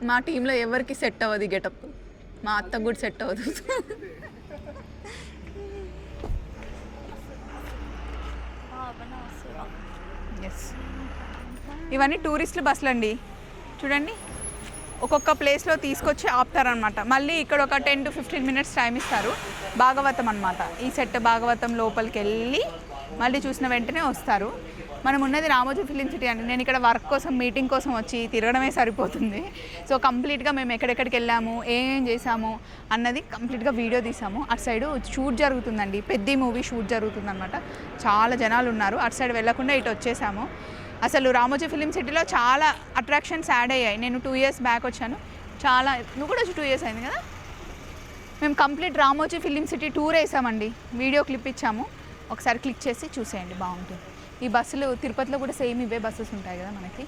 మా టీంలో ఎవరికి సెట్ అవ్వదు గెటప్, మా అత్తకు కూడా సెట్ అవ్వదు. ఎస్, ఇవన్నీ టూరిస్టుల బస్సులు అండి. చూడండి, ఒక్కొక్క ప్లేస్లో తీసుకొచ్చి ఆపుతారనమాట. మళ్ళీ ఇక్కడ ఒక 10 to 15 minutes టైం ఇస్తారు. భాగవతం అనమాట. ఈ సెట్ భాగవతం లోపలికి వెళ్ళి మళ్ళీ చూసిన వెంటనే వస్తారు. మనం ఉన్నది రామోజీ ఫిలిం సిటీ అండి. నేను ఇక్కడ వర్క్ కోసం, మీటింగ్ కోసం వచ్చి తిరగడమే సరిపోతుంది. సో కంప్లీట్గా మేము ఎక్కడెక్కడికి వెళ్ళాము, ఏం చేసాము అన్నది కంప్లీట్గా వీడియో తీసాము. అటు సైడు షూట్ జరుగుతుందండి, పెద్ద మూవీ షూట్ జరుగుతుందన్నమాట. చాలా జనాలు ఉన్నారు. అటు సైడ్ వెళ్ళకుండా ఇటు వచ్చేసాము. అసలు రామోజీ ఫిలిం సిటీలో చాలా అట్రాక్షన్స్ యాడ్ అయ్యాయి. నేను 2 years బ్యాక్ వచ్చాను. చాలా, నువ్వు కూడా వచ్చి 2 years అయింది కదా. మేము complete Ramoji film city tour వేసామండి. వీడియో క్లిప్ ఇచ్చాము, ఒకసారి క్లిక్ చేసి చూసేయండి, బాగుంటుంది. ఈ బస్సులు తిరుపతిలో కూడా సేమ్ ఇవే బస్సెస్ ఉంటాయి కదా మనకి.